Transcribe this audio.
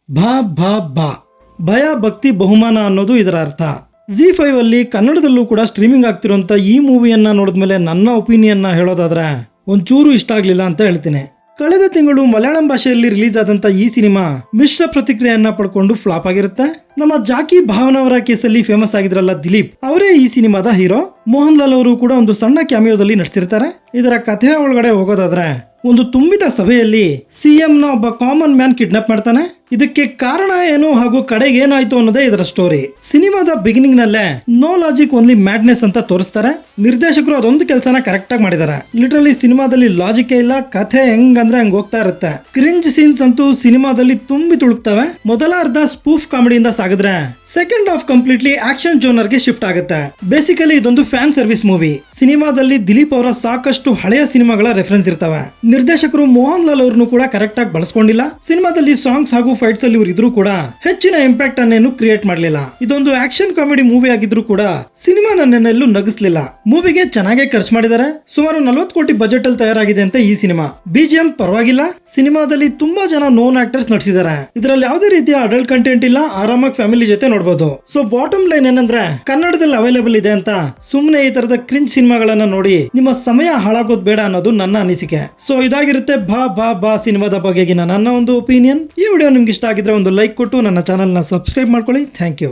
ಭಾ ಭಾ ಭಾ ಭಯ ಭಕ್ತಿ ಬಹುಮಾನ ಅನ್ನೋದು ಇದರ ಅರ್ಥ. ZEE5 ಅಲ್ಲಿ ಕನ್ನಡದಲ್ಲೂ ಕೂಡ ಸ್ಟ್ರೀಮಿಂಗ್ ಆಗ್ತಿರುವಂತ ಈ ಮೂವಿಯನ್ನ ನೋಡಿದ್ಮೇಲೆ ನನ್ನ ಒಪಿನಿಯನ್ನ ಹೇಳೋದಾದ್ರೆ ಒಂಚೂರು ಇಷ್ಟ ಆಗ್ಲಿಲ್ಲ ಅಂತ ಹೇಳ್ತೀನಿ. ಕಳೆದ ತಿಂಗಳು ಮಲಯಾಳಂ ಭಾಷೆಯಲ್ಲಿ ರಿಲೀಸ್ ಆದಂತ ಈ ಸಿನಿಮಾ ಮಿಶ್ರ ಪ್ರತಿಕ್ರಿಯೆಯನ್ನ ಪಡ್ಕೊಂಡು ಫ್ಲಾಪ್ ಆಗಿರುತ್ತೆ. ನಮ್ಮ ಜಾಕಿ ಭಾವನ ಅವರ ಕೇಸಲ್ಲಿ ಫೇಮಸ್ ಆಗಿದ್ರಲ್ಲ ದಿಲೀಪ್ ಅವರೇ ಈ ಸಿನಿಮಾದ ಹೀರೋ. ಮೋಹನ್ ಲಾಲ್ ಅವರು ಕೂಡ ಒಂದು ಸಣ್ಣ ಕ್ಯಾಮಿಯೋದಲ್ಲಿ ನಟಿಸಿರ್ತಾರೆ. ಇದರ ಕಥೆಯ ಒಳಗಡೆ ಹೋಗೋದಾದ್ರೆ ಒಂದು ತುಂಬಿದ ಸಭೆಯಲ್ಲಿ ಸಿಎಂ ನ ಒಬ್ಬ ಕಾಮನ್ ಮ್ಯಾನ್ ಕಿಡ್ನಾಪ್ ಮಾಡ್ತಾನೆ. ಇದಕ್ಕೆ ಕಾರಣ ಏನು ಹಾಗೂ ಕಡೆಗೆ ಏನಾಯ್ತು ಅನ್ನೋದೇ ಇದರ ಸ್ಟೋರಿ. ಸಿನಿಮಾದ ಬಿಗಿನಿಂಗ್ ನಲ್ಲೇ ನೋ ಲಾಜಿಕ್ ಓನ್ಲಿ ಮ್ಯಾಡ್ನೆಸ್ ಅಂತ ತೋರಿಸ್ತಾರೆ. ನಿರ್ದೇಶಕರು ಅದೊಂದು ಕೆಲಸನ ಕರೆಕ್ಟ್ ಆಗಿ ಮಾಡಿದ್ದಾರೆ. ಲಿಟರಲಿ ಸಿನಿಮಾದಲ್ಲಿ ಲಾಜಿಕ್ ಇಲ್ಲ, ಕಥೆ ಹೆಂಗಂದ್ರೆ ಹಂಗ ಹೋಗ್ತಾ ಇರುತ್ತೆ. ಕ್ರಿಂಜ್ ಸೀನ್ಸ್ ಅಂತೂ ಸಿನಿಮಾದಲ್ಲಿ ತುಂಬಿ ತುಳುಕ್ತವೆ. ಮೊದಲ ಅರ್ಧ ಸ್ಪೂಫ್ ಕಾಮಿಡಿಯಿಂದ ಸಾಗಿದ್ರೆ second half completely action genre ಗೆ ಶಿಫ್ಟ್ ಆಗುತ್ತೆ. ಬೇಸಿಕಲಿ ಇದೊಂದು ಫ್ಯಾನ್ ಸರ್ವಿಸ್ ಮೂವಿ. ಸಿನಿಮಾದಲ್ಲಿ ದಿಲೀಪ್ ಅವರ ಸಾಕಷ್ಟು ಹಳೆಯ ಸಿನಿಮಾಗಳ ರೆಫರೆನ್ಸ್ ಇರ್ತವೆ. ನಿರ್ದೇಶಕರು ಮೋಹನ್ ಲಾಲ್ ಅವ್ರನ್ನು ಕೂಡ ಕರೆಕ್ಟ್ ಆಗಿ ಬಳಸ್ಕೊಂಡಿಲ್ಲ. ಸಿನಿಮಾದಲ್ಲಿ ಸಾಂಗ್ಸ್ ಹಾಗೂ ಫೈಟ್ಸ್ ಅಲ್ಲಿ ಇವರು ಇದ್ರೂ ಕೂಡ ಹೆಚ್ಚಿನ ಇಂಪ್ಯಾಕ್ಟ್ ಅನ್ನೇನು ಕ್ರಿಯೇಟ್ ಮಾಡಲಿಲ್ಲ. ಇದೊಂದು ಆಕ್ಷನ್ ಕಾಮಿಡಿ ಮೂವಿ ಆಗಿದ್ರು ಕೂಡ ಸಿನಿಮಾ ನನ್ನೆಲ್ಲೂ ನಗಿಸ್ಲಿಲ್ಲ. ಮೂವಿಗೆ ಚೆನ್ನಾಗಿ ಖರ್ಚು ಮಾಡಿದ್ದಾರೆ. ಸುಮಾರು 40 ಕೋಟಿ ಬಜೆಟ್ ಅಲ್ಲಿ ತಯಾರಾಗಿದೆ ಅಂತ ಈ ಸಿನಿಮಾ. BGM ಪರವಾಗಿಲ್ಲ. ಸಿನಿಮಾದಲ್ಲಿ ತುಂಬಾ ಜನ ನೋನ್ ಆಕ್ಟರ್ಸ್ ನಟಿಸಿದ್ದಾರೆ. ಇದರಲ್ಲಿ ಯಾವುದೇ ರೀತಿಯ ಅಡಲ್ಟ್ ಕಂಟೆಂಟ್ ಇಲ್ಲ. ಆರಾಮಾಗಿ ಫ್ಯಾಮಿಲಿ ಜೊತೆ ನೋಡಬಹುದು. ಸೊ ಬಾಟಮ್ ಲೈನ್ ಏನಂದ್ರೆ ಕನ್ನಡದಲ್ಲಿ ಅವೈಲೇಬಲ್ ಇದೆ ಅಂತ ಸುಮ್ಮನೆ ಈ ತರದ ಕ್ರಿಂಜ್ ಸಿನಿಮಾಗಳನ್ನ ನೋಡಿ ನಿಮ್ಮ ಸಮಯ ಹಾಳಾಗೋದು ಬೇಡ ಅನ್ನೋದು ನನ್ನ ಅನಿಸಿಕೆ. ಸೊ ಇದಾಗಿರುತ್ತೆ ಭಾ ಭಾ ಭಾ ಸಿನಿಮಾದ ಬಗೆಗಿನ ನನ್ನ ಒಂದು ಒಪಿನಿಯನ್. ಈ ವಿಡಿಯೋ ನಿಮ್ಗೆ ಇಷ್ಟ ಆಗಿದ್ರೆ ಒಂದು ಲೈಕ್ ಕೊಟ್ಟು ನನ್ನ ಚಾನೆಲ್ ನ ಸಬ್ಸ್ಕ್ರೈಬ್ ಮಾಡ್ಕೊಳ್ಳಿ. Thank you.